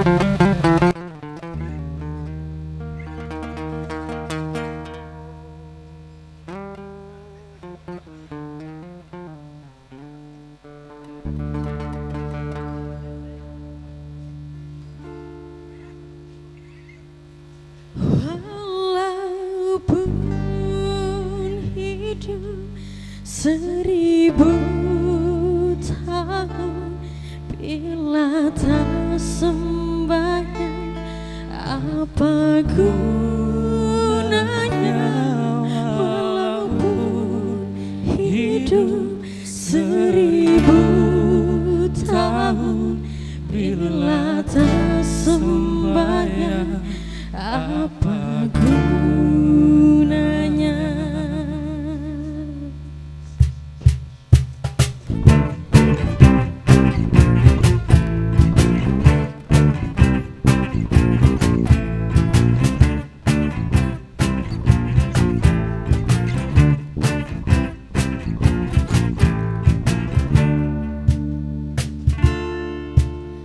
Walaupun hidup 1000 tahun, bila tak sembahyang apa gunanya? Walaupun hidup 1000 tahun, bila tak sembahyang apa gunanya?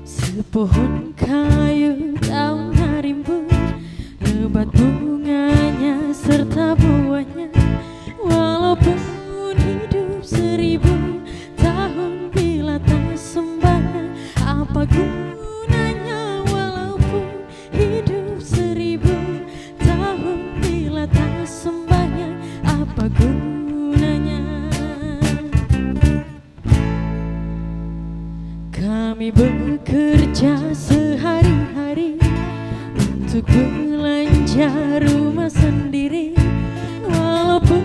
Sepohon kayu daunnya rimbun, lebat bunganya serta buahnya. Walaupun hidup 1000 tahun, bila tak sembahyang apa gunanya? Walaupun hidup 1000 tahun, bila tak sembahyang apa gunanya? Kami bekerja sehari-hari untuk belanja rumah sendiri. Walaupun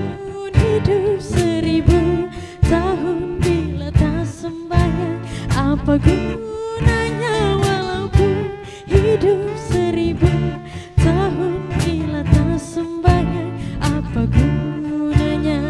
hidup 1000 tahun, bila tak sembahyang apa gunanya? Walaupun hidup 1000 tahun, bila tak sembahyang apa gunanya?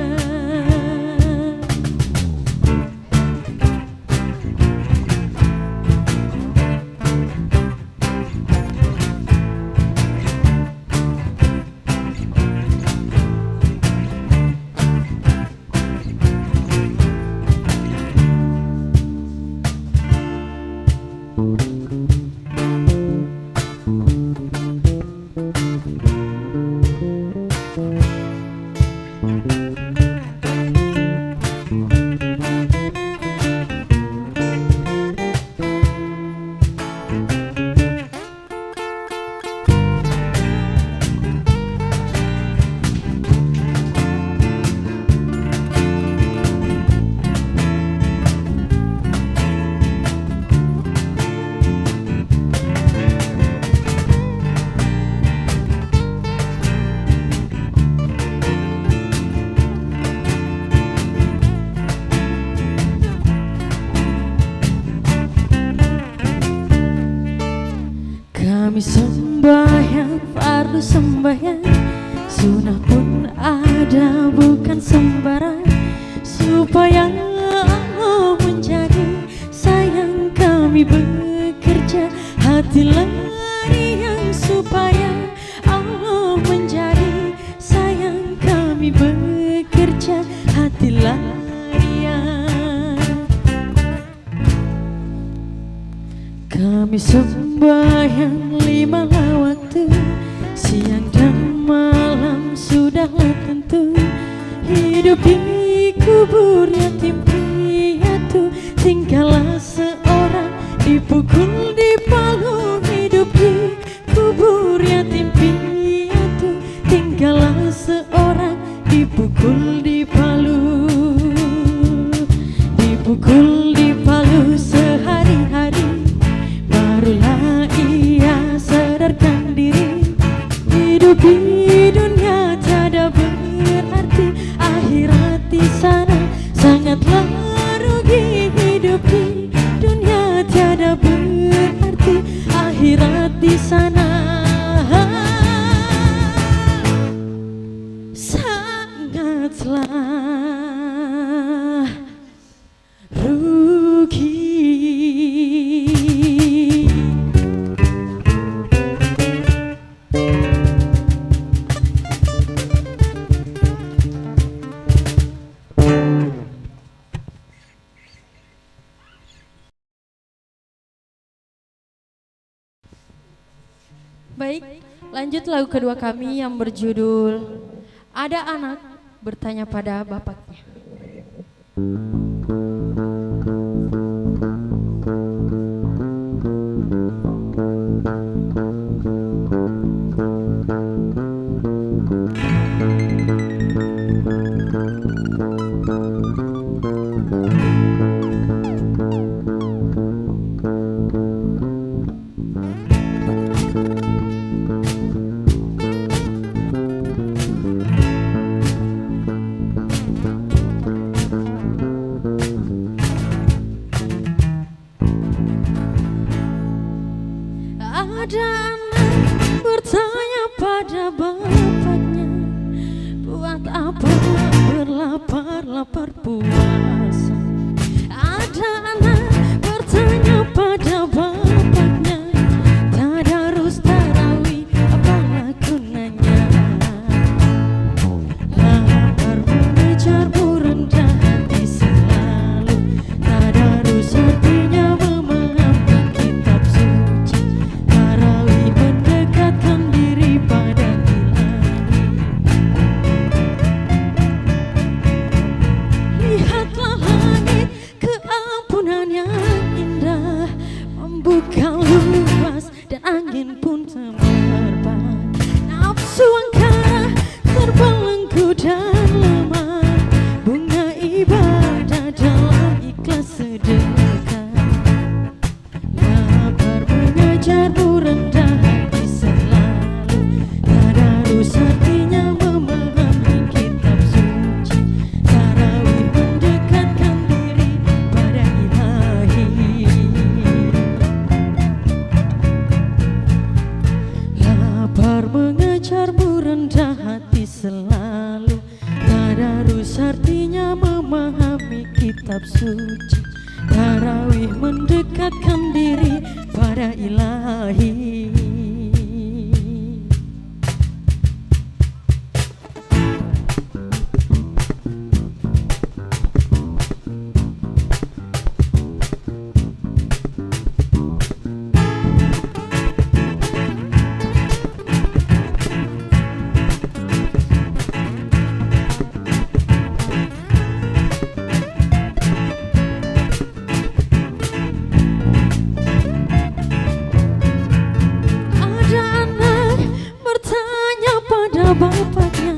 Kami sembahyang, fardu sembahyang, sunnah pun ada bukan sembarang, supaya Allah menjadi sayang. Kami bekerja hati yang supaya Allah menjadi sayang. Kami bekerja hati yang. Kami sembahyang 5 waktu, siang dan malam sudahlah tentu. Hidup di kubur yatim piatu, tinggallah seorang dipukul dipalu. Hidup di kubur yatim piatu, tinggallah seorang dipukul dipalu. Dipukul dipalu sehari-hari, barulah ia sadarkan diri. Hidup di dunia tiada berarti, akhirat di sana sangatlah rugi. Hidup di dunia tiada berarti, Baik, lanjut lagu kedua kami yang berjudul Ada Anak Bertanya Pada Bapaknya. Ada anak bertanya pada bapaknya, buat apa berlapar-lapar puasa. Ada anak bertanya pada bapaknya, tadarus tarawih apalah gunanya. Lapar mengejar rendah hati selalu, tadarus artinya memahami kitab suci. Tarawih mendekatkan diri pada Ilahi. Lihatlah langit, keampunan yang indah membuka luas dan angin pun terbang. Nafsu angkara terbelenggu dan lemah, bunga ibadah dalam ikhlas sedekah. Lapar mengejar rendah hati selalu, tadarus artinya memahami kitab suci. Tarawih mendekatkan diri pada Ilahi. Lapar mengejar rendah hati selalu, tadarus artinya memahami kitab suci. Tarawih mendekatkan diri pada Ilahi. Bapaknya,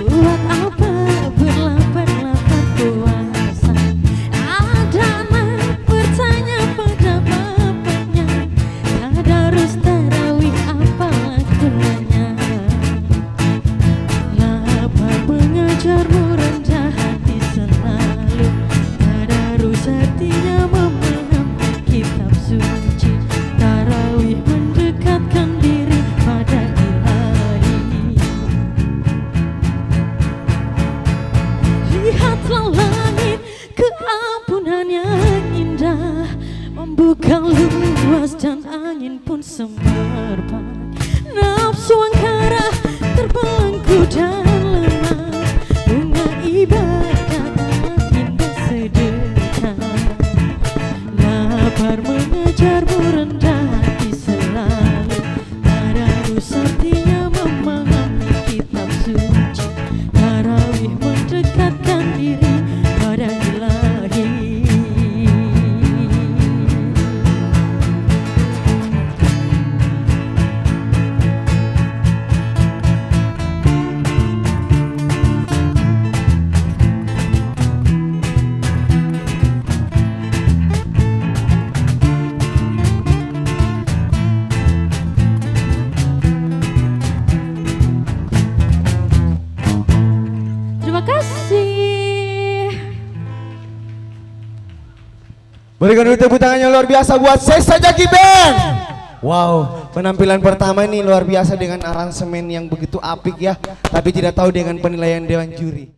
buat apa berlapar-lapar puasa. Ada anak bertanya pada bapaknya, tadarus tarawih apalah gunanya. Lapar mengejar rendah hati selalu, tadarus artinya memahami kitab suci. Tarawih mendekatkan diri pada Lihatlah langit, keampunan yang indah membuka luas dan angin pun semerbak. Nafsu angkara terbelenggu dan lemah, bunga ibadah indah sedekah. Lapar mengejar rendah hati selalu, tadarus artinya memahami kitab suci. Tarawih mendekatkan diri pada Ilahi. Terima kasih. Berikan dulu tepuk tangannya luar biasa buat Sesa Jaki Band. Wow, penampilan pertama ini luar biasa dengan aransemen yang begitu apik ya. Tapi tidak tahu dengan penilaian Dewan Juri.